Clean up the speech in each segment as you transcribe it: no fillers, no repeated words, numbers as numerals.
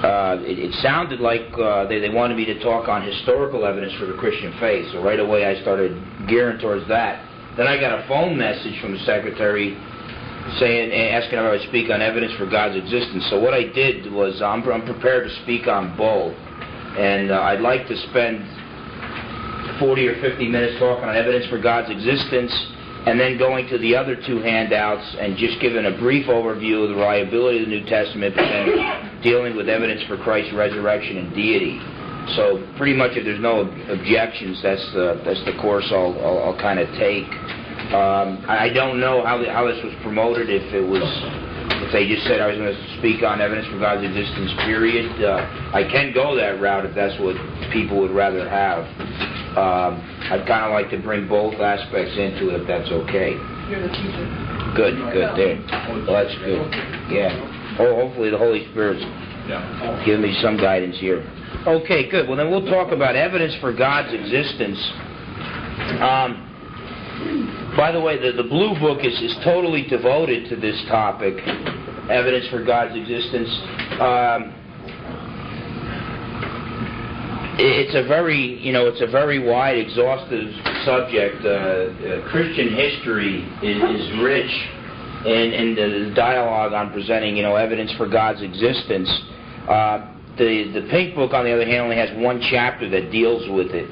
it sounded like they wanted me to talk on historical evidence for the Christian faith. So right away I started gearing towards that. Then I got a phone message from the secretary asking if I would speak on evidence for God's existence. So what I did was I'm prepared to speak on both. And I'd like to spend 40 or 50 minutes talking on evidence for God's existence, and then going to the other two handouts and just giving a brief overview of the reliability of the New Testament, but then dealing with evidence for Christ's resurrection and deity. So pretty much, if there's no objections, that's the course I'll kind of take. I don't know how this was promoted. If they just said I was going to speak on evidence for God's existence, period. I can go that route if that's what people would rather have. I'd kind of like to bring both aspects into it, if that's okay. You're the teacher. Good, there. Well, that's good. Yeah. Hopefully the Holy Spirit's giving me some guidance here. Okay, good. Well, then we'll talk about evidence for God's existence. By the way, the Blue Book is totally devoted to this topic, evidence for God's existence. It's a very wide, exhaustive subject. Christian history is rich in the dialogue on presenting, evidence for God's existence. The Pink Book, on the other hand, only has one chapter that deals with it.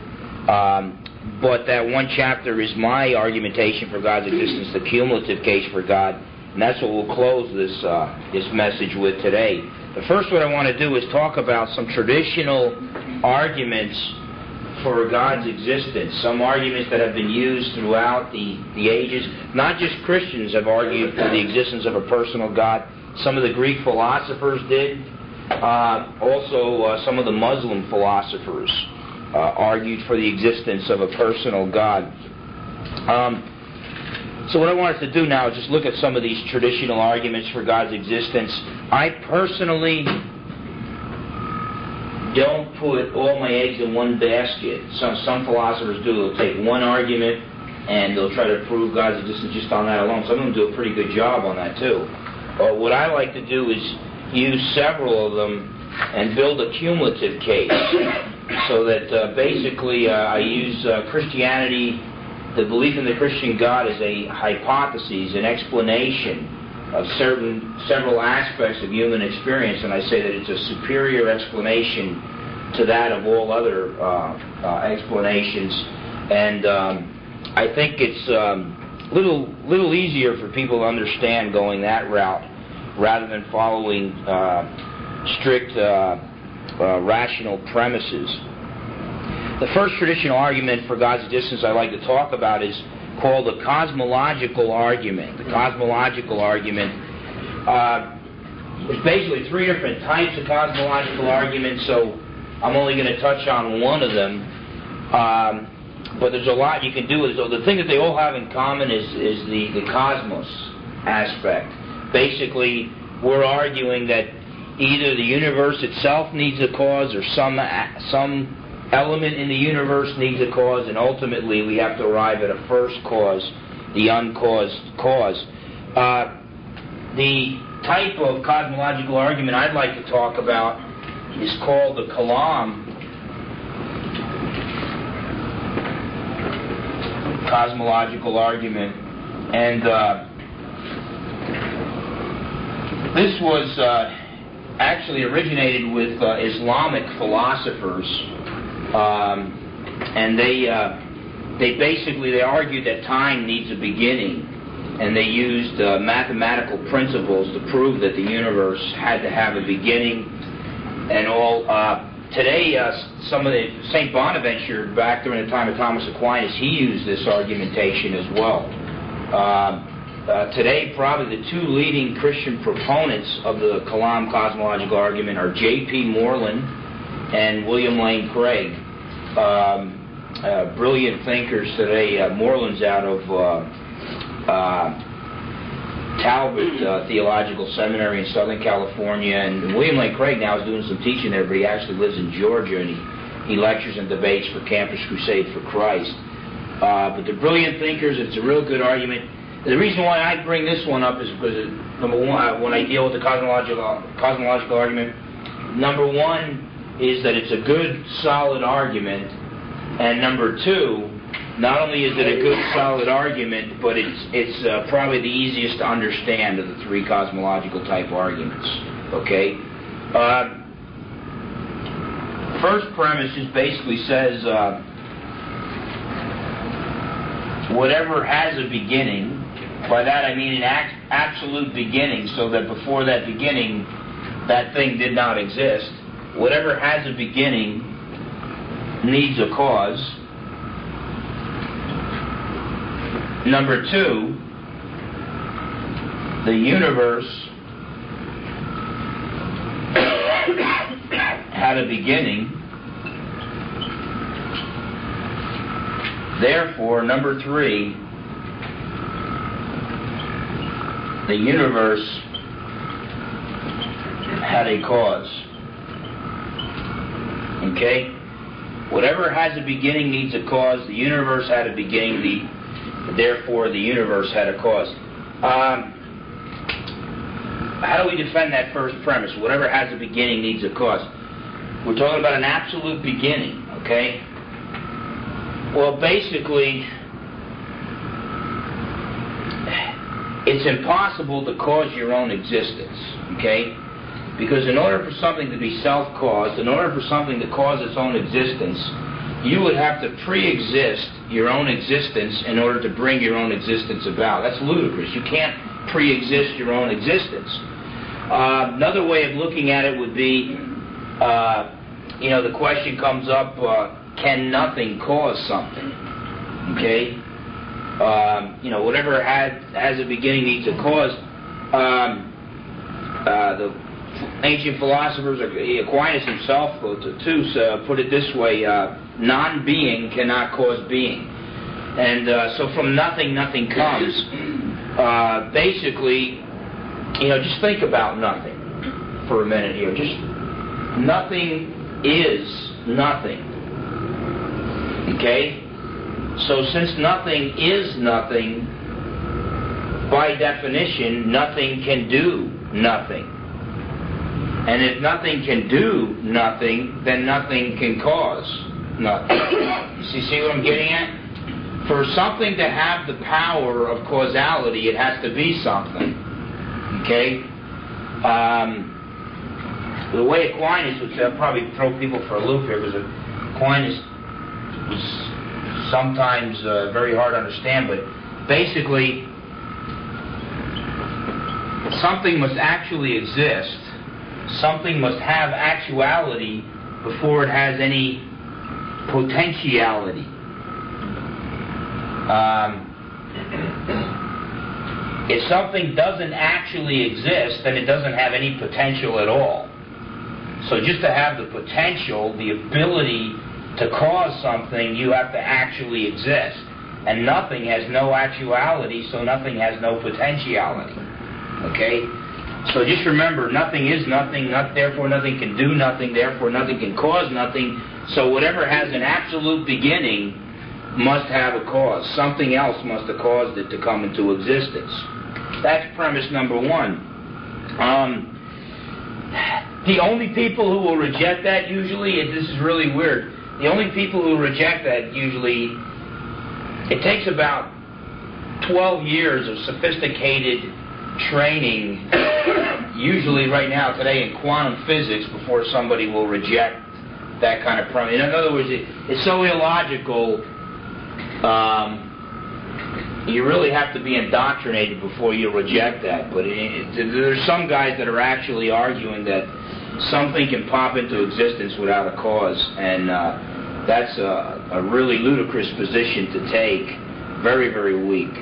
But that one chapter is my argumentation for God's existence, the cumulative case for God, and that's what we'll close this message with today. The first what I want to do is talk about some traditional arguments for God's existence, some arguments that have been used throughout the ages. Not just Christians have argued for the existence of a personal God. Some of the Greek philosophers did. Also, some of the Muslim philosophers argued for the existence of a personal God. So what I wanted to do now is just look at some of these traditional arguments for God's existence. I personally don't put all my eggs in one basket. Some philosophers do. They'll take one argument and they'll try to prove God's existence just on that alone. Some of them do a pretty good job on that too. What I like to do is use several of them and build a cumulative case. So that basically I use Christianity, the belief in the Christian God, as a hypothesis, an explanation of several aspects of human experience, and I say that it's a superior explanation to that of all other explanations. And I think it's a little easier for people to understand going that route rather than following strict rational premises. The first traditional argument for God's existence I like to talk about is called the cosmological argument. The cosmological argument, there's basically three different types of cosmological arguments, so I'm only going to touch on one of them. But there's a lot you can do with it. The thing that they all have in common is the cosmos aspect. Basically, we're arguing that either the universe itself needs a cause or some element in the universe needs a cause, and ultimately we have to arrive at a first cause, the uncaused cause. The type of cosmological argument I'd like to talk about is called the Kalam cosmological argument, and this was actually originated with Islamic philosophers, and they argued that time needs a beginning, and they used mathematical principles to prove that the universe had to have a beginning and all. Today, some of the St. Bonaventure, back during the time of Thomas Aquinas, he used this argumentation as well. Today, probably the two leading Christian proponents of the Kalam cosmological argument are J.P. Moreland and William Lane Craig. Brilliant thinkers today. Moreland's out of Talbot Theological Seminary in Southern California, and William Lane Craig now is doing some teaching there, but he actually lives in Georgia, and he lectures and debates for Campus Crusade for Christ. But they're brilliant thinkers. It's a real good argument. The reason why I bring this one up is because, number one, when I deal with the cosmological argument, number one is that it's a good, solid argument, and number two, not only is it a good, solid argument, but it's probably the easiest to understand of the three cosmological type arguments. Okay? First premise just basically says whatever has a beginning, by that I mean an absolute beginning, so that before that beginning that thing did not exist. Whatever has a beginning needs a cause. Number two, the universe had a beginning. Therefore, number three, the universe had a cause. Okay? Whatever has a beginning needs a cause. The universe had a beginning, therefore the universe had a cause. How do we defend that first premise? Whatever has a beginning needs a cause. We're talking about an absolute beginning, okay? Well, basically, it's impossible to cause your own existence, okay? Because in order for something to be self-caused, in order for something to cause its own existence, you would have to pre-exist your own existence in order to bring your own existence about. That's ludicrous. You can't pre-exist your own existence. Another way of looking at it would be, the question comes up, can nothing cause something? Okay? Whatever has a beginning needs a cause. The ancient philosophers, Aquinas himself, put it this way, non-being cannot cause being. And so from nothing, nothing comes. Basically, just think about nothing for a minute here. Just nothing is nothing. Okay? So since nothing is nothing, by definition, nothing can do nothing. And if nothing can do nothing, then nothing can cause nothing. See what I'm getting at? For something to have the power of causality, it has to be something. Okay? The way Aquinas would say, I'll probably throw people for a loop here, because Aquinas was sometimes very hard to understand, but basically, something must actually exist. Something must have actuality before it has any potentiality. If something doesn't actually exist, then it doesn't have any potential at all. So just to have the potential, the ability to cause something, you have to actually exist. And nothing has no actuality, so nothing has no potentiality. Okay? So just remember, nothing is nothing, therefore nothing can do nothing, therefore nothing can cause nothing. So whatever has an absolute beginning must have a cause. Something else must have caused it to come into existence. That's premise number one. The only people who will reject that usually, and this is really weird, the only people who reject that usually, it takes about 12 years of sophisticated training, usually right now, today, in quantum physics, before somebody will reject that kind of premise. In other words, it's so illogical, you really have to be indoctrinated before you reject that. But there's some guys that are actually arguing that something can pop into existence without a cause, and that's a really ludicrous position to take. Very, very weak.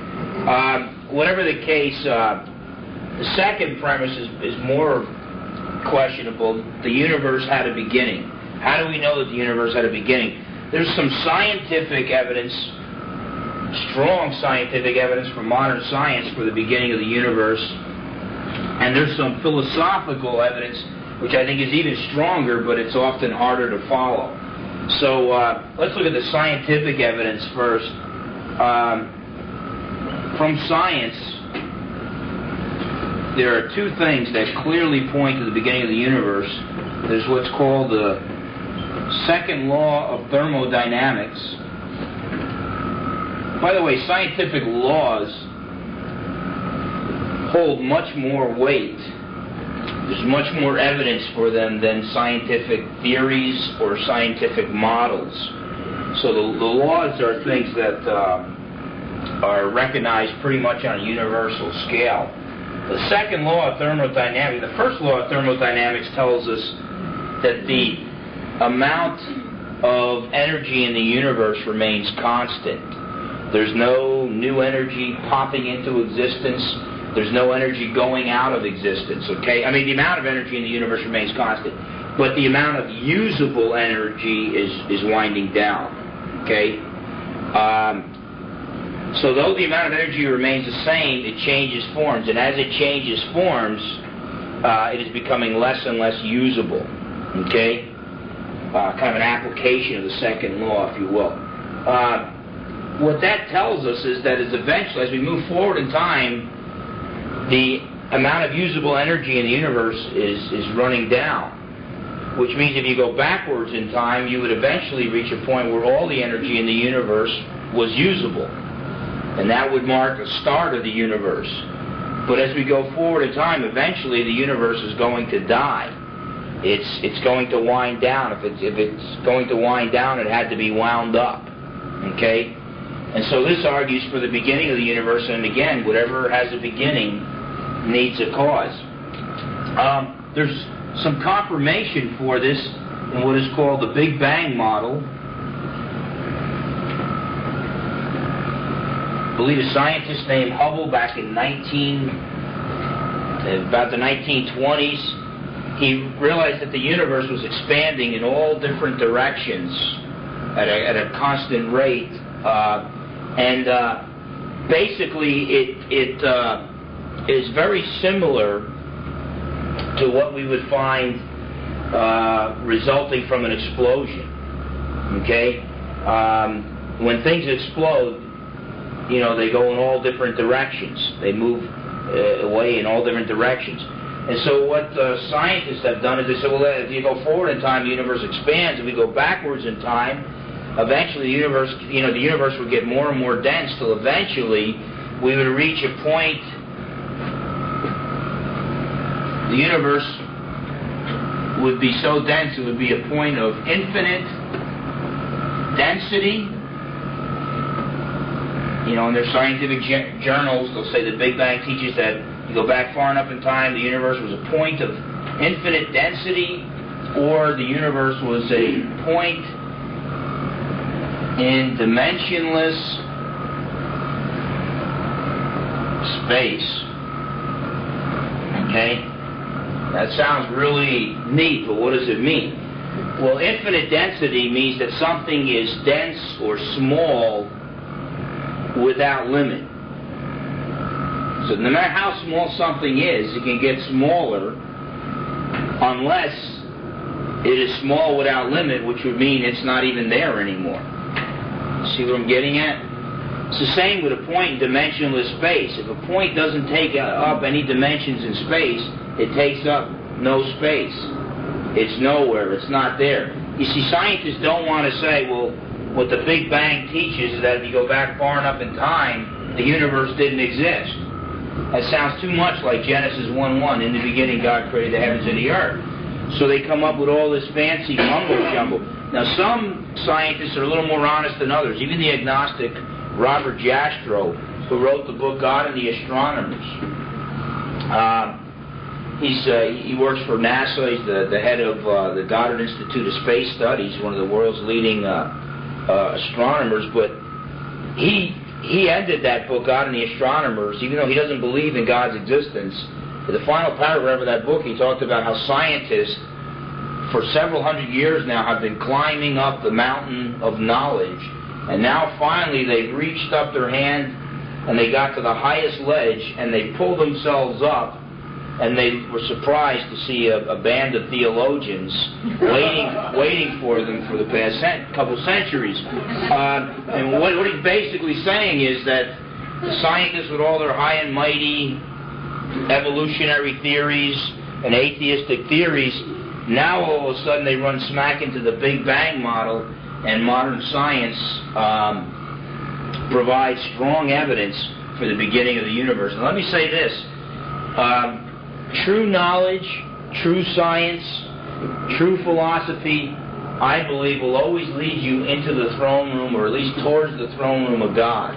Whatever the case, the second premise is more questionable. The universe had a beginning. How do we know that the universe had a beginning? There's some scientific evidence, strong scientific evidence from modern science for the beginning of the universe. And there's some philosophical evidence, which I think is even stronger, but it's often harder to follow. So let's look at the scientific evidence first. From science, there are two things that clearly point to the beginning of the universe. there's what's called the second law of thermodynamics. By the way, scientific laws hold much more weight. There's much more evidence for them than scientific theories or scientific models. So the laws are things that are recognized pretty much on a universal scale. The second law of thermodynamics, the first law of thermodynamics tells us that the amount of energy in the universe remains constant. There's no new energy popping into existence. There's no energy going out of existence, okay? I mean, the amount of energy in the universe remains constant, but the amount of usable energy is winding down, okay? So though the amount of energy remains the same, it changes forms, and as it changes forms, it is becoming less and less usable, okay? Kind of an application of the second law, if you will. What that tells us is that eventually, as we move forward in time, the amount of usable energy in the universe is running down, which means if you go backwards in time, you would eventually reach a point where all the energy in the universe was usable, and that would mark the start of the universe. But as we go forward in time, eventually the universe is going to die. It's going to wind down. If it's going to wind down, it had to be wound up, okay? And so this argues for the beginning of the universe, and again, whatever has a beginning needs a cause. There's some confirmation for this in what is called the Big Bang model. I believe a scientist named Hubble back in about the 1920s, he realized that the universe was expanding in all different directions at a constant rate. Basically, it is very similar to what we would find resulting from an explosion. Okay? When things explode, you know, they go in all different directions. They move away in all different directions. And so what scientists have done is they said, well, if you go forward in time, the universe expands. If we go backwards in time, eventually the universe would get more and more dense till eventually we would reach a point. The universe would be so dense it would be a point of infinite density. You know, in their scientific journals, they'll say the Big Bang teaches that you go back far enough in time, the universe was a point of infinite density, or the universe was a point in dimensionless space. Okay? That sounds really neat, but what does it mean? Well, infinite density means that something is dense or small without limit. So no matter how small something is, it can get smaller unless it is small without limit, which would mean it's not even there anymore. See what I'm getting at? It's the same with a point in dimensionless space. If a point doesn't take up any dimensions in space, it takes up no space. It's nowhere. It's not there. You see, scientists don't want to say, well, what the Big Bang teaches is that if you go back far enough in time, the universe didn't exist. That sounds too much like Genesis 1:1. In the beginning, God created the heavens and the earth. So they come up with all this fancy mumbo-jumbo. Now, some scientists are a little more honest than others. Even the agnostic Robert Jastrow, who wrote the book God and the Astronomers. He works for NASA. He's the head of the Goddard Institute of Space Studies, one of the world's leading astronomers. But he ended that book, God and the Astronomers, even though he doesn't believe in God's existence. In the final paragraph of that book, he talked about how scientists for several hundred years now have been climbing up the mountain of knowledge, and now finally they've reached up their hand and they got to the highest ledge and they pulled themselves up, and they were surprised to see a band of theologians waiting for them for the past couple centuries. And what he's basically saying is that the scientists, with all their high and mighty evolutionary theories and atheistic theories, Now all of a sudden they run smack into the Big Bang model, and modern science provides strong evidence for the beginning of the universe. And let me say this, true knowledge, true science, true philosophy, I believe, will always lead you into the throne room, or at least towards the throne room of God.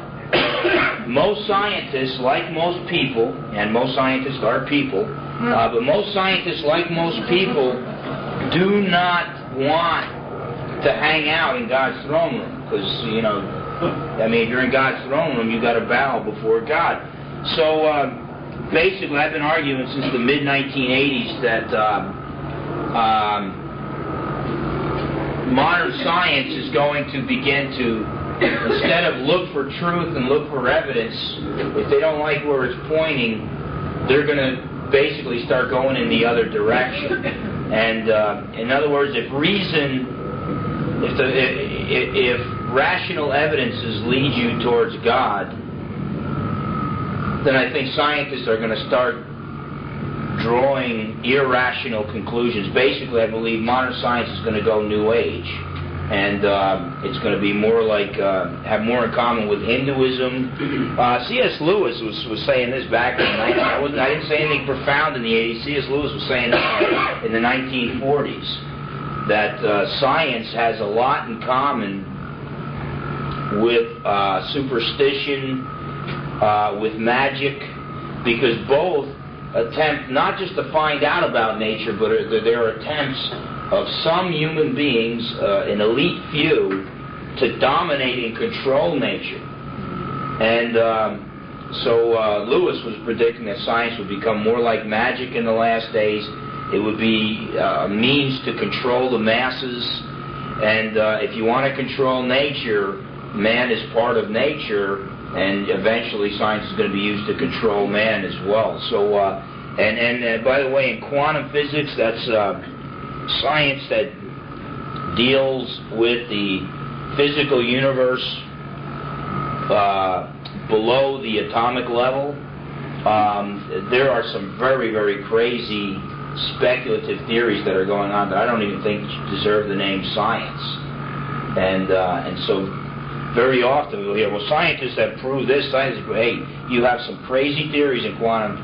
Most scientists, like most people, and most scientists are people, but most scientists, like most people, do not want to hang out in God's throne room, because, you know, I mean, if you're in God's throne room, you've got to bow before God. So, basically, I've been arguing since the mid-1980s that modern science is going to begin to, instead of look for truth and look for evidence, if they don't like where it's pointing, they're going to basically start going in the other direction. And in other words, if reason, if rational evidences lead you towards God, then I think scientists are going to start drawing irrational conclusions. Basically, I believe modern science is going to go New Age, and it's going to be more like, have more in common with Hinduism. C.S. Lewis was saying this back in the 1940s. I didn't say anything profound in the 80s. C.S. Lewis was saying this in the 1940s, that science has a lot in common with superstition, with magic, because both attempt not just to find out about nature, but they're attempts of some human beings, an elite few, to dominate and control nature. And so Lewis was predicting that science would become more like magic in the last days. It would be a means to control the masses. And if you want to control nature, man is part of nature, and eventually science is going to be used to control man as well. So, and by the way, in quantum physics, that's science that deals with the physical universe below the atomic level. There are some very, very crazy speculative theories that are going on that I don't even think deserve the name science. And so very often we'll hear, well, scientists have proved this, scientists have proved, hey, you have some crazy theories in quantum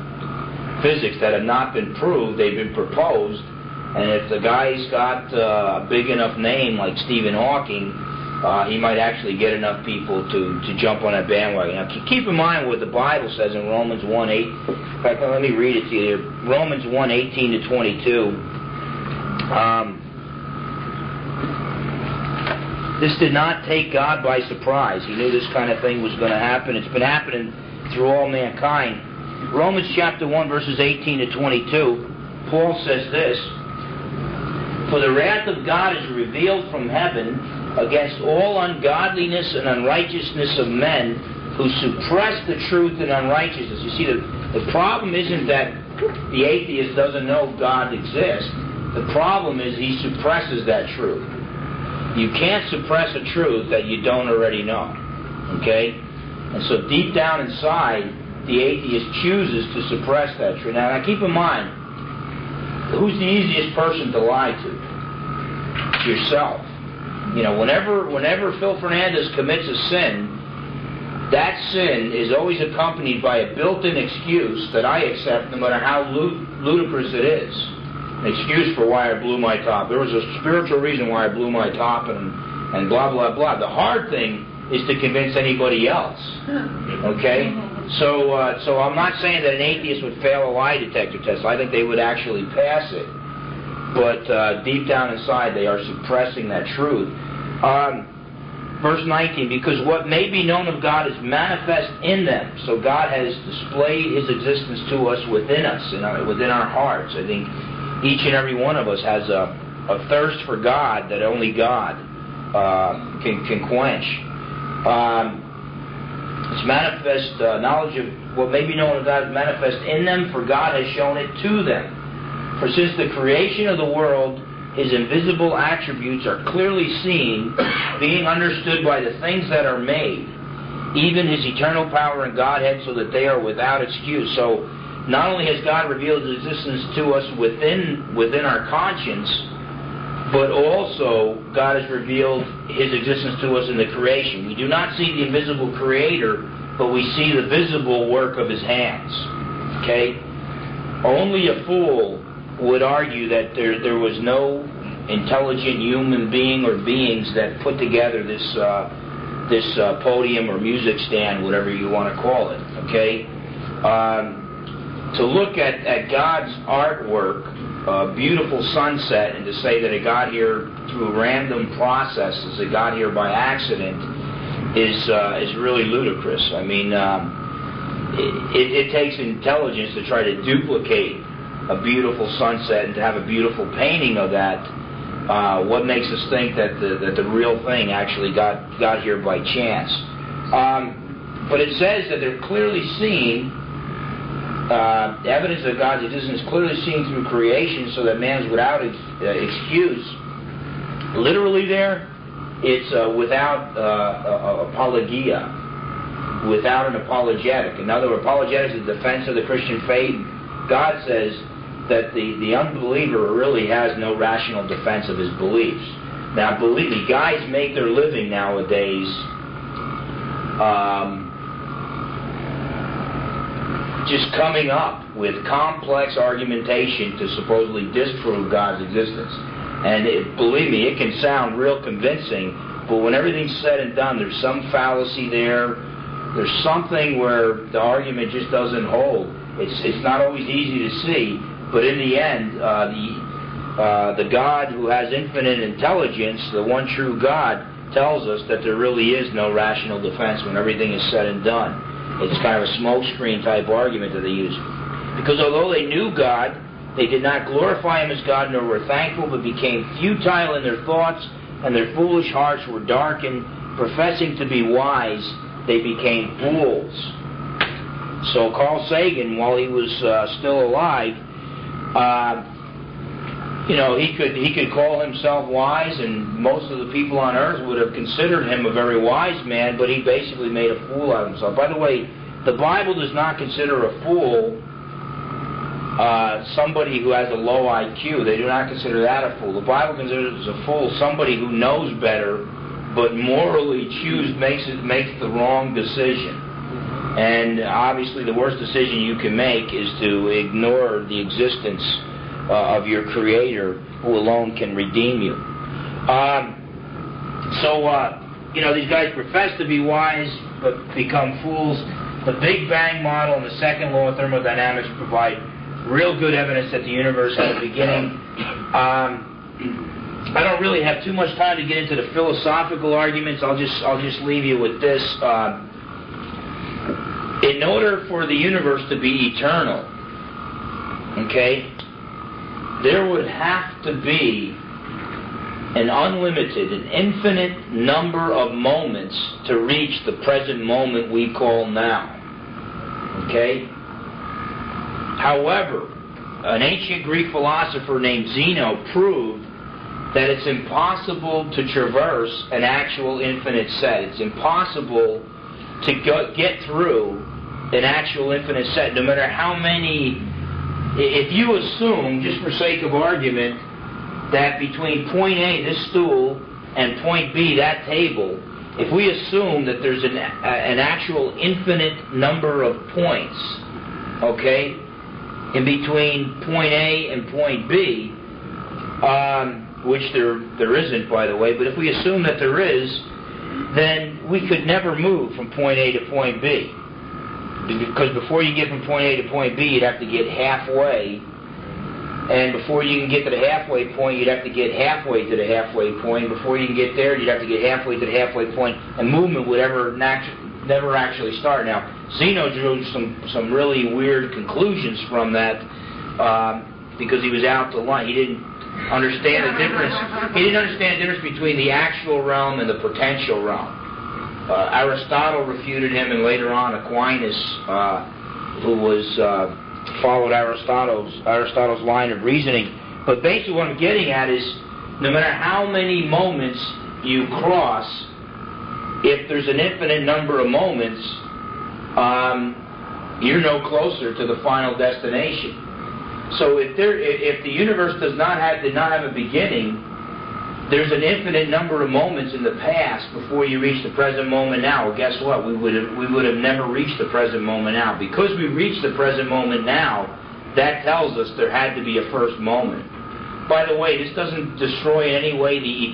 physics that have not been proved, they've been proposed, and if the guy's got a big enough name like Stephen Hawking, he might actually get enough people to jump on that bandwagon. Now, keep in mind what the Bible says in Romans 1:8. In fact, let me read it to you here. Romans 1:18 to 22. This did not take God by surprise. He knew this kind of thing was going to happen. It's been happening through all mankind. Romans chapter 1, verses 18 to 22, Paul says this, "For the wrath of God is revealed from heaven against all ungodliness and unrighteousness of men who suppress the truth in unrighteousness." You see, the problem isn't that the atheist doesn't know God exists. The problem is he suppresses that truth. You can't suppress a truth that you don't already know. Okay? And so deep down inside, the atheist chooses to suppress that truth. Now keep in mind, who's the easiest person to lie to? It's yourself. You know, whenever Phil Fernandes commits a sin, that sin is always accompanied by a built-in excuse that I accept no matter how ludicrous it is. An excuse for why I blew my top. There was a spiritual reason why I blew my top, and blah, blah, blah. The hard thing is to convince anybody else. Okay? So I'm not saying that an atheist would fail a lie detector test. I think they would actually pass it. But deep down inside, they are suppressing that truth. Verse 19, because what may be known of God is manifest in them. So God has displayed His existence to us within us, within our hearts. I think each and every one of us has a thirst for God that only God can quench. It's manifest, knowledge of what may be known of God is manifest in them, for God has shown it to them. For since the creation of the world, His invisible attributes are clearly seen, being understood by the things that are made, even His eternal power and Godhead, so that they are without excuse. So not only has God revealed His existence to us within our conscience, but also God has revealed His existence to us in the creation. We do not see the invisible Creator, but we see the visible work of His hands. Okay? Only a fool would argue that there was no intelligent human being or beings that put together this podium or music stand, whatever you want to call it. Okay? To look at God's artwork, a beautiful sunset, and to say that it got here through random processes, it got here by accident, is really ludicrous. I mean, it takes intelligence to try to duplicate a beautiful sunset and to have a beautiful painting of that. What makes us think that the real thing actually got here by chance? But it says that they're clearly seen. The evidence of God's existence is clearly seen through creation, so that man is without excuse. Literally, there, it's without apologia, without an apologetic. In other words, apologetics is the defense of the Christian faith. God says that the unbeliever really has no rational defense of his beliefs. Now, believe me, guys make their living nowadays just coming up with complex argumentation to supposedly disprove God's existence. And believe me, it can sound real convincing, but when everything's said and done, there's some fallacy there. There's something where the argument just doesn't hold. It's not always easy to see, but in the end, the God who has infinite intelligence, the one true God, tells us that there really is no rational defense when everything is said and done. It's kind of a smokescreen type argument that they use. Because although they knew God, they did not glorify Him as God, nor were thankful, but became futile in their thoughts, and their foolish hearts were darkened. Professing to be wise, they became fools. So Carl Sagan, while he was still alive, he could call himself wise, and most of the people on earth would have considered him a very wise man, but he basically made a fool out of himself. By the way, the Bible does not consider a fool somebody who has a low IQ. They do not consider that a fool. The Bible considers a fool somebody who knows better, but morally makes the wrong decision. And obviously the worst decision you can make is to ignore the existence of your Creator, who alone can redeem you. These guys profess to be wise, but become fools. The Big Bang model and the second law of thermodynamics provide real good evidence that the universe had a beginning. I don't really have too much time to get into the philosophical arguments. I'll just leave you with this. In order for the universe to be eternal, okay, there would have to be an unlimited, an infinite number of moments to reach the present moment we call now. Okay? However, an ancient Greek philosopher named Zeno proved that it's impossible to traverse an actual infinite set. It's impossible to get through an actual infinite set, no matter how many. If you assume, just for sake of argument, that between point A, this stool, and point B, that table, if we assume that there's an actual infinite number of points, okay, in between point A and point B, which there isn't, by the way, but if we assume that there is, then we could never move from point A to point B. Because before you get from point A to point B, you'd have to get halfway. And before you can get to the halfway point, you'd have to get halfway to the halfway point. Before you can get there, you'd have to get halfway to the halfway point. And movement would never actually start. Now, Zeno drew some really weird conclusions from that because he was out to lunch. He didn't understand the difference. He didn't understand the difference between the actual realm and the potential realm. Aristotle refuted him, and later on Aquinas, who followed Aristotle's line of reasoning. But basically what I'm getting at is, no matter how many moments you cross, if there's an infinite number of moments, you're no closer to the final destination. So if the universe did not have a beginning, there's an infinite number of moments in the past before you reach the present moment now. Well, guess what? We would have never reached the present moment now. Because we reached the present moment now, that tells us there had to be a first moment. By the way, this doesn't destroy in any way the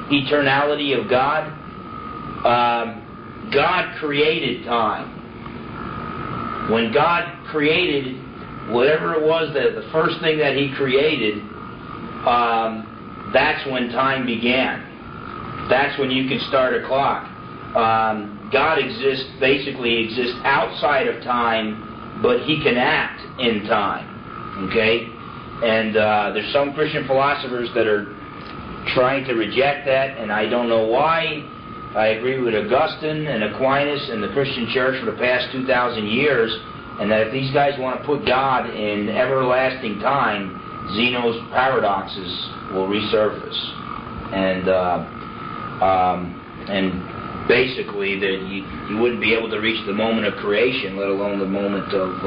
eternality of God. God created time. When God created whatever it was, the first thing that He created, that's when time began. That's when you can start a clock. God basically exists outside of time, but He can act in time. Okay? And there's some Christian philosophers that are trying to reject that, and I don't know why. I agree with Augustine and Aquinas and the Christian Church for the past 2,000 years, and that if these guys want to put God in everlasting time, Zeno's paradoxes will resurface. And basically that you wouldn't be able to reach the moment of creation, let alone the moment of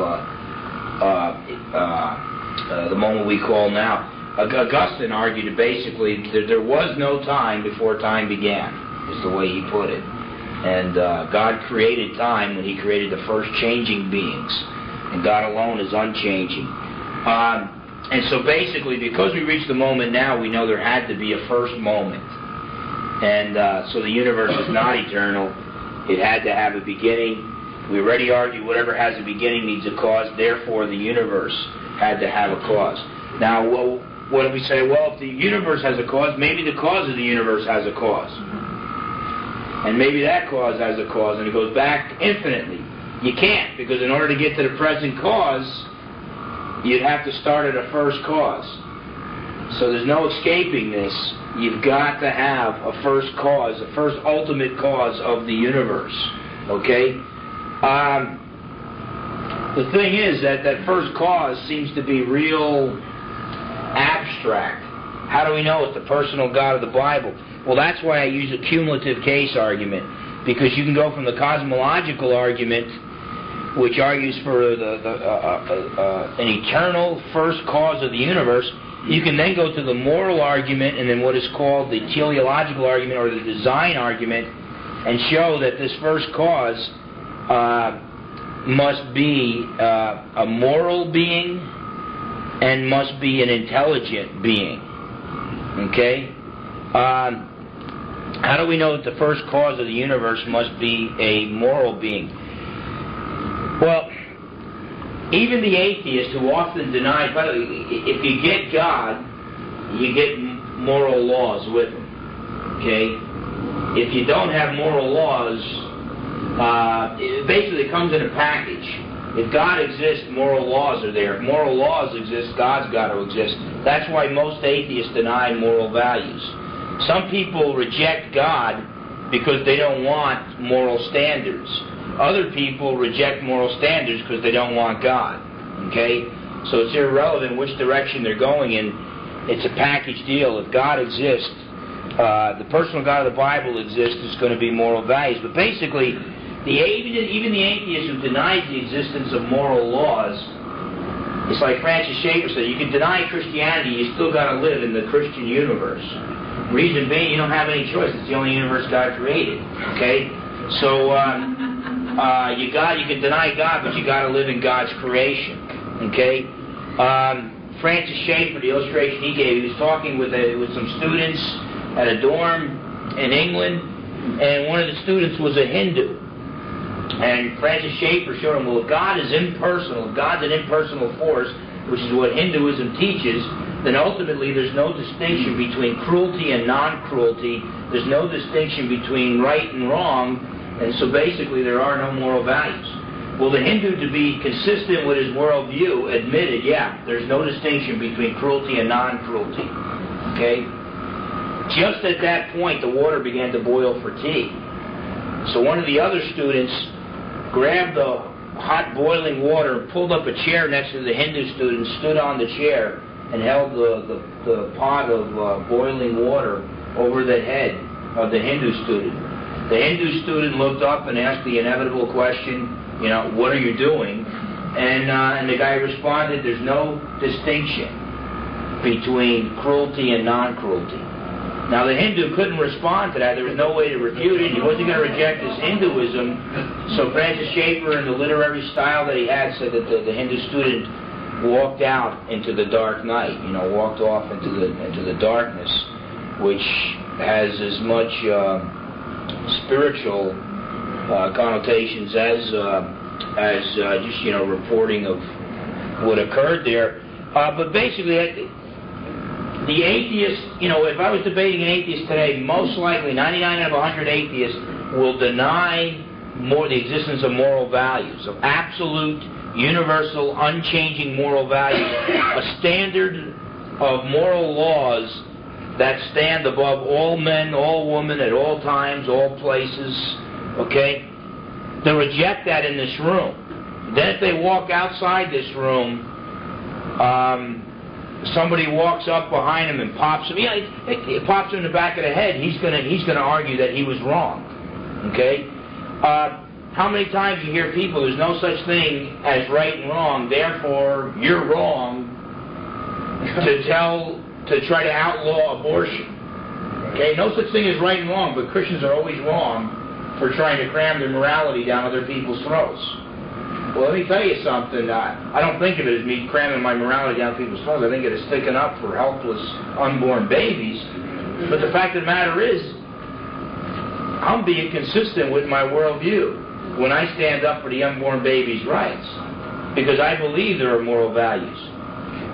the moment we call now. Augustine argued that basically there was no time before time began, is the way he put it. And God created time when He created the first changing beings. And God alone is unchanging. And so basically, because we reached the moment now, we know there had to be a first moment. And so the universe is not eternal. It had to have a beginning. We already argued whatever has a beginning needs a cause. Therefore, the universe had to have a cause. Now, what do we say? Well, if the universe has a cause, maybe the cause of the universe has a cause. And maybe that cause has a cause, and it goes back infinitely. You can't, because in order to get to the present cause, you'd have to start at a first cause. So there's no escaping this. You've got to have a first cause, a first ultimate cause of the universe. Okay? The thing is that first cause seems to be real abstract. How do we know it's the personal God of the Bible? Well, that's why I use a cumulative case argument, because you can go from the cosmological argument, which argues for an eternal first cause of the universe. You can then go to the moral argument and then what is called the teleological argument or the design argument, and show that this first cause must be a moral being and must be an intelligent being. Okay? How do we know that the first cause of the universe must be a moral being? Well, even the atheists who often deny, by the way, if you get God, you get moral laws with Him. Okay? If you don't have moral laws, it basically comes in a package. If God exists, moral laws are there. If moral laws exist, God's got to exist. That's why most atheists deny moral values. Some people reject God because they don't want moral standards. Other people reject moral standards because they don't want God. Okay? So it's irrelevant which direction they're going in. It's a package deal. If God exists, the personal God of the Bible exists, there's going to be moral values. But basically, even the atheist who denies the existence of moral laws, it's like Francis Schaeffer said, you can deny Christianity, you still got to live in the Christian universe. Reason being, you don't have any choice. It's the only universe God created. Okay? So, you can deny God, but you got to live in God's creation. Okay? Francis Schaeffer, the illustration he gave, he was talking with some students at a dorm in England, and one of the students was a Hindu. And Francis Schaeffer showed him, well, if God is impersonal, if God's an impersonal force, which is what Hinduism teaches, then ultimately there's no distinction between cruelty and non-cruelty. There's no distinction between right and wrong, and so basically there are no moral values. Well, the Hindu, to be consistent with his worldview, admitted, yeah, there's no distinction between cruelty and non-cruelty. Okay? Just at that point, the water began to boil for tea. So one of the other students grabbed the hot boiling water, pulled up a chair next to the Hindu student, stood on the chair, and held the pot of boiling water over the head of the Hindu student. The Hindu student looked up and asked the inevitable question, You know, what are you doing? And the guy responded, there's no distinction between cruelty and non-cruelty. Now the Hindu couldn't respond to that. There was no way to refute it. He wasn't going to reject his Hinduism. So Francis Schaeffer, in the literary style that he had, said that the Hindu student walked out into the dark night, you know, walked off into the darkness, which has as much spiritual connotations as just, you know, reporting of what occurred there. But basically, the atheist, you know, if I was debating an atheist today, most likely 99 out of 100 atheists will deny the existence of moral values, of absolute, universal, unchanging moral values, a standard of moral laws that stand above all men, all women, at all times, all places, okay? They reject that in this room. Then if they walk outside this room, somebody walks up behind him and pops him. Yeah, it pops him in the back of the head. He's gonna argue that he was wrong. Okay. How many times you hear people, there's no such thing as right and wrong, therefore you're wrong, to try to outlaw abortion. Okay, no such thing as right and wrong, but Christians are always wrong for trying to cram their morality down other people's throats. Well, let me tell you something. I don't think of it as me cramming my morality down people's throats. I think it is sticking up for helpless, unborn babies. But the fact of the matter is, I'm being consistent with my worldview when I stand up for the unborn baby's rights, because I believe there are moral values.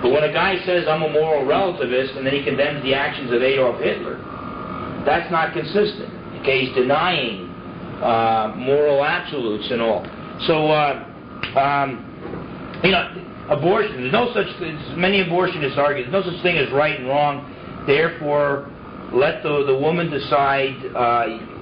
But when a guy says I'm a moral relativist and then he condemns the actions of Adolf Hitler, that's not consistent. Okay, he's denying moral absolutes and all. So, you know, abortion, there's no such thing, many abortionists argue, there's no such thing as right and wrong, therefore let the woman decide.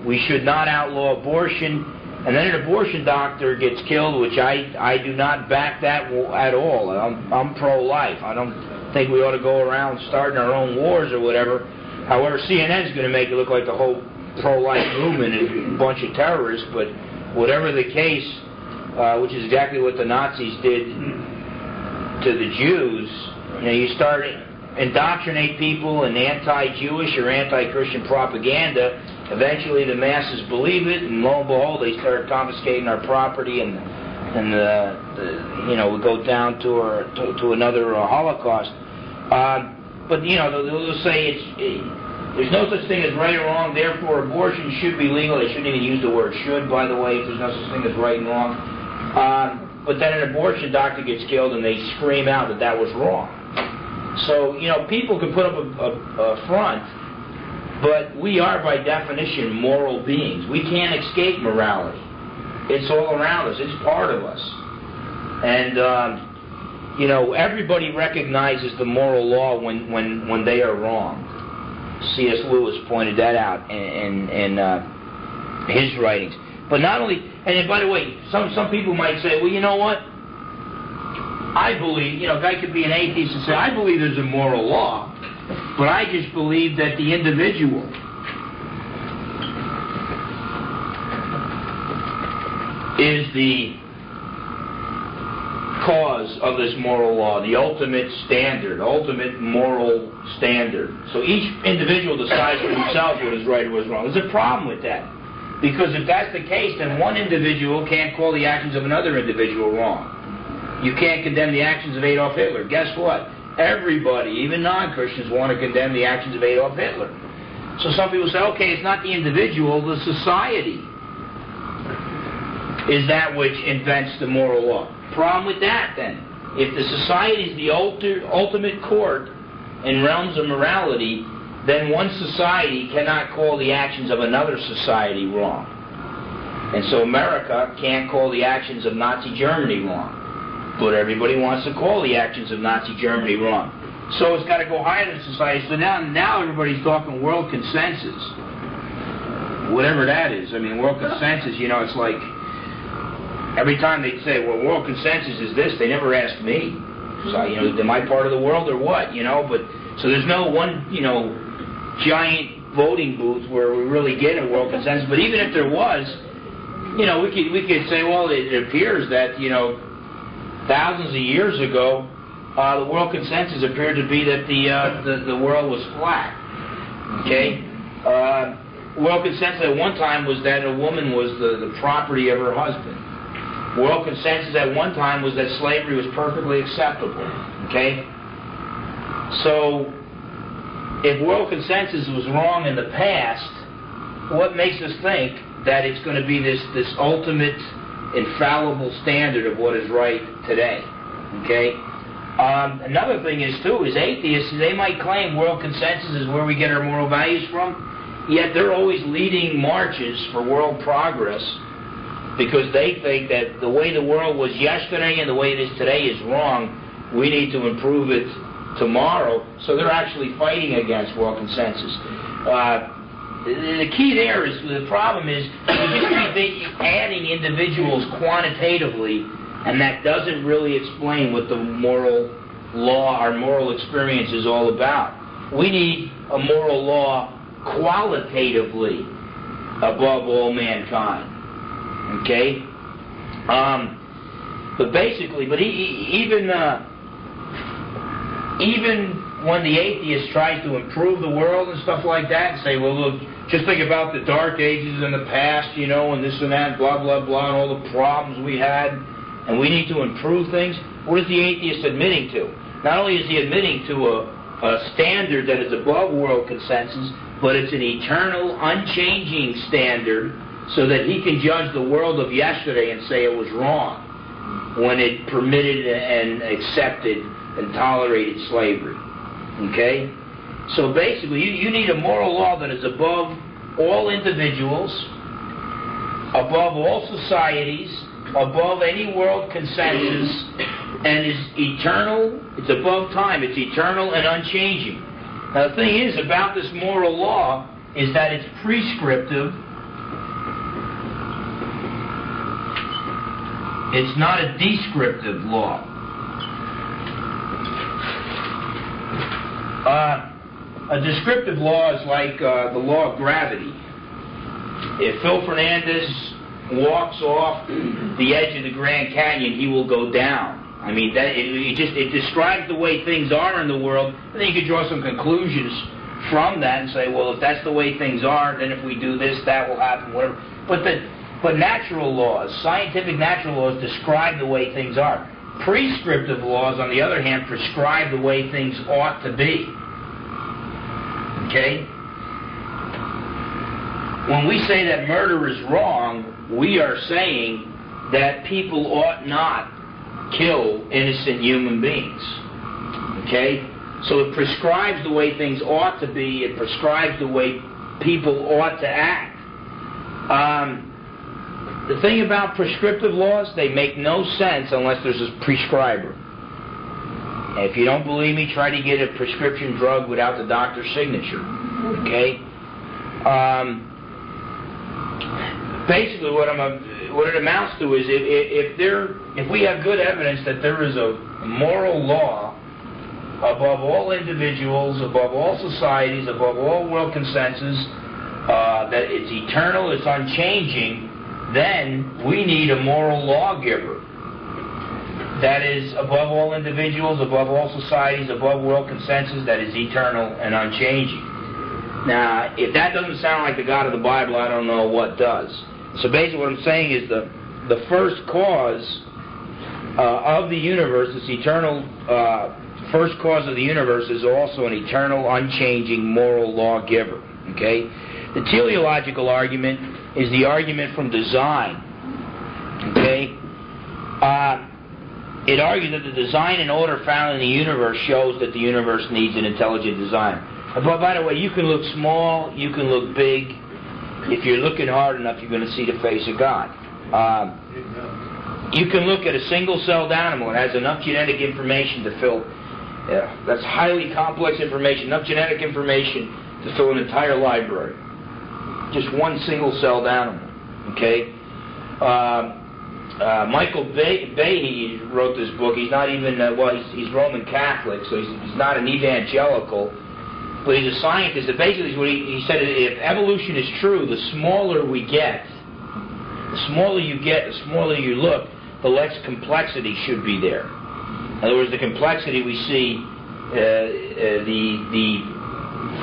We should not outlaw abortion, and then an abortion doctor gets killed, which I do not back that at all. I'm pro-life. I don't think we ought to go around starting our own wars or whatever. However, CNN is going to make it look like the whole pro-life movement is a bunch of terrorists, but whatever the case, which is exactly what the Nazis did to the Jews, you know, you start indoctrinate people in anti-Jewish or anti-Christian propaganda, eventually the masses believe it, and lo and behold, they start confiscating our property, and you know, we go down to another Holocaust. But you know, they'll say there's no such thing as right or wrong, therefore abortion should be legal. They shouldn't even use the word should, by the way, if there's no such thing as right and wrong. But then an abortion doctor gets killed and they scream out that was wrong. So, you know, people can put up a front, but we are by definition moral beings. We can't escape morality. It's all around us. It's part of us. And, you know, everybody recognizes the moral law when they are wrong. C.S. Lewis pointed that out in his writings. But not only, and by the way, some people might say, well, you know what? I believe, you know, a guy could be an atheist and say, I believe there's a moral law, but I just believe that the individual is the cause of this moral law, the ultimate standard, ultimate moral standard. So each individual decides for himself what is right or what is wrong. There's a problem with that. Because if that's the case, then one individual can't call the actions of another individual wrong. You can't condemn the actions of Adolf Hitler. Guess what? Everybody, even non-Christians, want to condemn the actions of Adolf Hitler. So some people say, okay, it's not the individual, the society is that which invents the moral law. Problem with that, then. If the society is the ultimate court in realms of morality, then one society cannot call the actions of another society wrong. And so America can't call the actions of Nazi Germany wrong. But everybody wants to call the actions of Nazi Germany wrong. So it's got to go higher than society. So now everybody's talking world consensus. Whatever that is. I mean, world consensus, you know, it's like every time they say, well, world consensus is this, they never ask me. So, you know, am I part of the world or what, you know? But so there's no one, you know, giant voting booth where we really get a world consensus. But even if there was, we could say, well, it appears that, thousands of years ago, the world consensus appeared to be that the world was flat. Okay? World consensus at one time was that a woman was the property of her husband. World consensus at one time was that slavery was perfectly acceptable. Okay? So, if world consensus was wrong in the past, what makes us think that it's going to be this ultimate, infallible standard of what is right today? Okay? Another thing is atheists, they might claim world consensus is where we get our moral values from, yet they're always leading marches for world progress because they think that the way the world was yesterday and the way it is today is wrong. We need to improve it tomorrow. So they're actually fighting against world consensus. The key there is, the problem is, you just keep adding individuals quantitatively, and that doesn't really explain what the moral law, our moral experience is all about. We need a moral law qualitatively above all mankind. Okay? But basically, even when the atheist tries to improve the world and stuff like that, and say, well, look, just think about the dark ages in the past, and this and that, blah, blah, blah, and all the problems we had, and we need to improve things. What is the atheist admitting to? Not only is he admitting to a standard that is above world consensus, but it's an eternal, unchanging standard so that he can judge the world of yesterday and say it was wrong when it permitted and accepted and tolerated slavery. Okay? So basically, you need a moral law that is above all individuals, above all societies, above any world consensus, and is eternal. It's above time. It's eternal and unchanging. Now, the thing is about this moral law is that it's prescriptive. It's not a descriptive law. A descriptive law is like the law of gravity. If Phil Fernandes walks off the edge of the Grand Canyon, he will go down. I mean, it describes the way things are in the world, and then you can draw some conclusions from that and say, well, if that's the way things are, then if we do this, that will happen, whatever. But natural laws, scientific natural laws, describe the way things are. Prescriptive laws, on the other hand, prescribe the way things ought to be. Okay? When we say that murder is wrong, we are saying that people ought not kill innocent human beings. Okay? So it prescribes the way things ought to be. It prescribes the way people ought to act. The thing about prescriptive laws, they make no sense unless there's a prescriber. And if you don't believe me, try to get a prescription drug without the doctor's signature. Okay? Basically, what it amounts to is if we have good evidence that there is a moral law above all individuals, above all societies, above all world consensus, that it's eternal, it's unchanging, then we need a moral lawgiver that is above all individuals, above all societies, above world consensus, that is eternal and unchanging. Now, if that doesn't sound like the God of the Bible, I don't know what does. So basically what I'm saying is the first cause of the universe, this eternal first cause of the universe, is also an eternal, unchanging moral lawgiver. Okay? The teleological argument is the argument from design. Okay? It argues that the design and order found in the universe shows that the universe needs an intelligent designer. But by the way, you can look small, you can look big. If you're looking hard enough, you're going to see the face of God. You can look at a single-celled animal. It has enough genetic information to fill, that's highly complex information, enough genetic information to fill an entire library. Just one single-celled animal. Okay? Michael Behe wrote this book. He's not even, he's Roman Catholic, so he's not an evangelical. But he's a scientist. That basically, what he said, if evolution is true, the smaller we get, The smaller you get, the smaller you look, the less complexity should be there. In other words, the complexity we see, the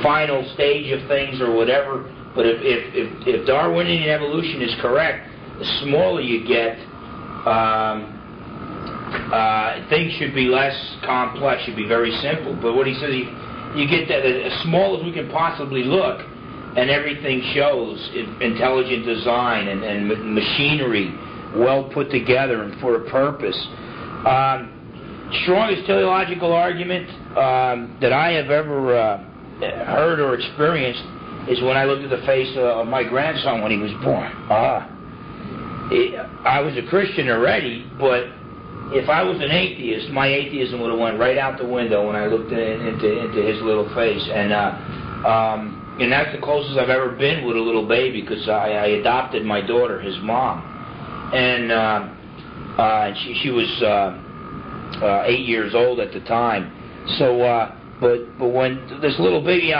final stage of things or whatever. But if Darwinian evolution is correct, the smaller you get, things should be less complex, should be very simple. But what he says, you get that as small as we can possibly look, and everything shows intelligent design and machinery well put together and for a purpose. Strongest teleological argument that I have ever heard or experienced is when I looked at the face of my grandson when he was born. I was a Christian already, but if I was an atheist, my atheism would have went right out the window when I looked into his little face. And that's the closest I've ever been with a little baby, because I adopted my daughter, his mom. And she was 8 years old at the time. So, but when this little baby,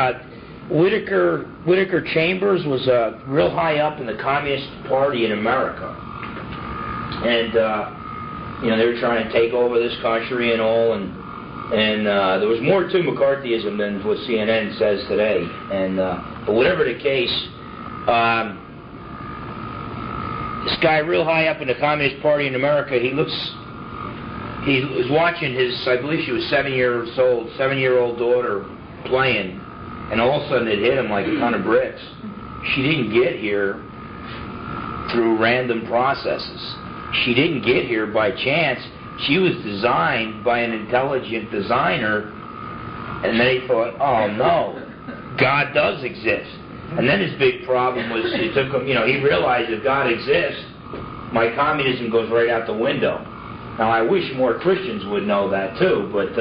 Whittaker Chambers was real high up in the Communist Party in America, and they were trying to take over this country and all, and there was more to McCarthyism than what CNN says today. And but whatever the case, this guy real high up in the Communist Party in America, he was watching his, I believe she was 7-year-old daughter playing, and all of a sudden it hit him like a ton of bricks. She didn't get here through random processes. She didn't get here by chance. She was designed by an intelligent designer, and then he thought, oh no, God does exist. And then his big problem was, it took him, he realized if God exists, my communism goes right out the window. Now I wish more Christians would know that too, but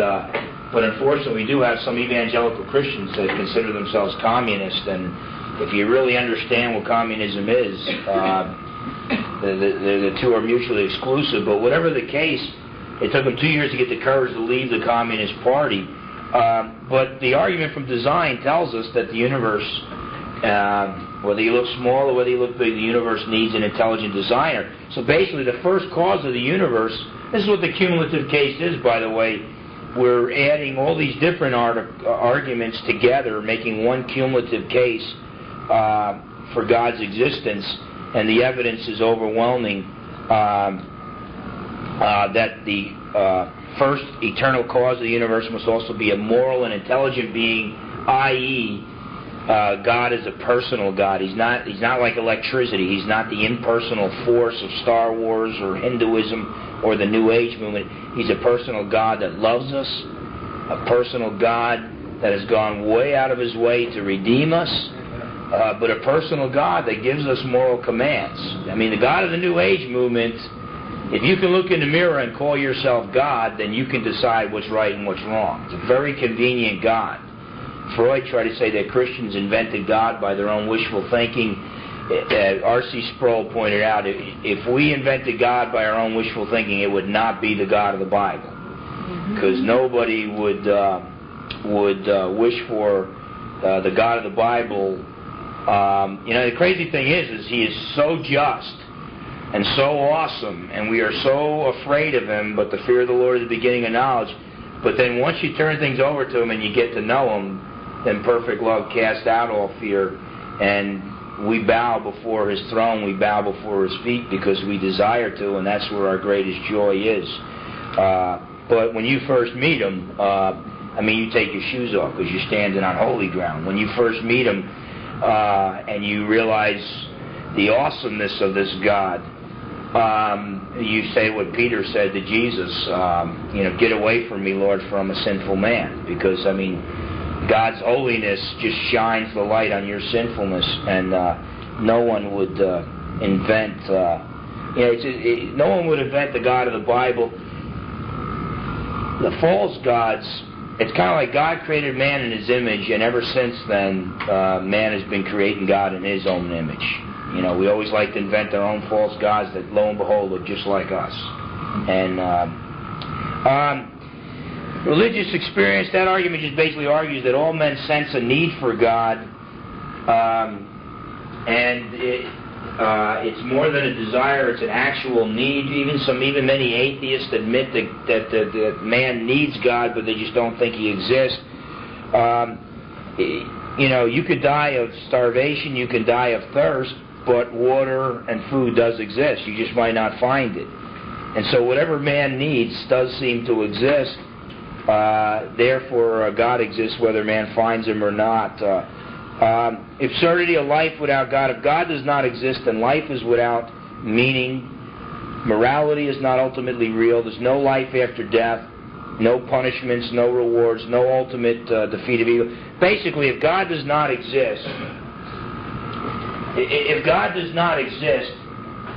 unfortunately we do have some evangelical Christians that consider themselves communist, and if you really understand what communism is, the two are mutually exclusive. But whatever the case, it took them 2 years to get the courage to leave the Communist Party. But the argument from design tells us that the universe, whether you look small or whether you look big, the universe needs an intelligent designer. So basically the first cause of the universe, this is what the cumulative case is, by the way. We're adding all these different arguments together, making one cumulative case for God's existence, and the evidence is overwhelming that the first eternal cause of the universe must also be a moral and intelligent being, i.e., God is a personal God. He's not like electricity. He's not the impersonal force of Star Wars or Hinduism or the New Age movement. He's a personal God that loves us, a personal God that has gone way out of his way to redeem us, but a personal God that gives us moral commands. I mean, the God of the New Age movement, if you can look in the mirror and call yourself God, then you can decide what's right and what's wrong. It's a very convenient God. Freud tried to say that Christians invented God by their own wishful thinking. R.C. Sproul pointed out, if we invented God by our own wishful thinking, it would not be the God of the Bible, because nobody would wish for the God of the Bible. The crazy thing is he is so just and so awesome, and we are so afraid of him. But the fear of the Lord is the beginning of knowledge. But then once you turn things over to him and you get to know him, then perfect love casts out all fear, and we bow before his throne, we bow before his feet because we desire to, and that's where our greatest joy is. But when you first meet him, you take your shoes off because you're standing on holy ground. When you first meet him and you realize the awesomeness of this God, you say what Peter said to Jesus, get away from me, Lord, for I'm a sinful man. Because, God's holiness just shines the light on your sinfulness, and no one would invent, no one would invent the God of the Bible. The false gods, it's kind of like God created man in his image, and ever since then, man has been creating God in his own image. We always like to invent our own false gods that, lo and behold, look just like us. And religious experience, that argument just basically argues that all men sense a need for God, and It's more than a desire; it's an actual need. Even many atheists admit that man needs God, but they just don't think He exists. You could die of starvation, you can die of thirst, but water and food does exist. You just might not find it. And so whatever man needs does seem to exist. Therefore, God exists whether man finds Him or not. Absurdity of life without God. If God does not exist, then life is without meaning. Morality is not ultimately real. There's no life after death. No punishments, no rewards, no ultimate defeat of evil. Basically, if God does not exist,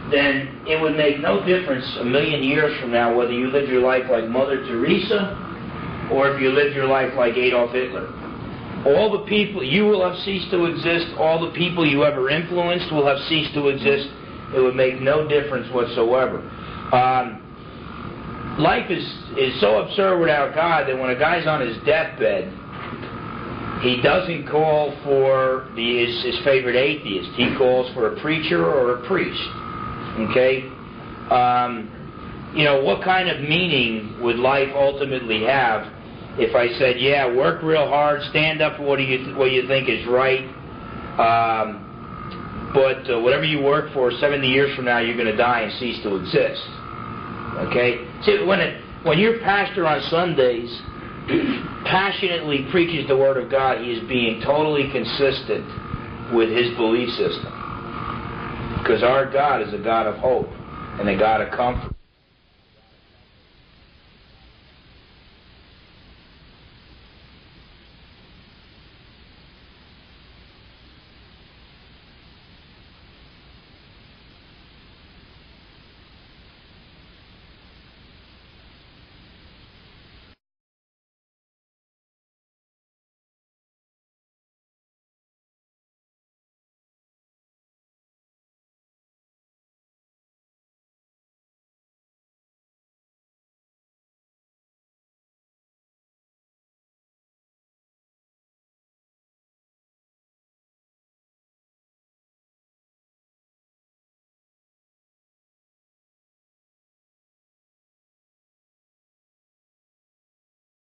then it would make no difference a million years from now whether you live your life like Mother Teresa or if you live your life like Adolf Hitler. All the people, you will have ceased to exist. All the people you ever influenced will have ceased to exist. It would make no difference whatsoever. Life is so absurd without God that when a guy's on his deathbed, he doesn't call for his favorite atheist. He calls for a preacher or a priest. Okay? What kind of meaning would life ultimately have if I said, yeah, work real hard, stand up for what you think is right, but whatever you work for, 70 years from now, you're going to die and cease to exist. Okay? See, when your pastor on Sundays passionately preaches the Word of God, he is being totally consistent with his belief system. Because our God is a God of hope and a God of comfort.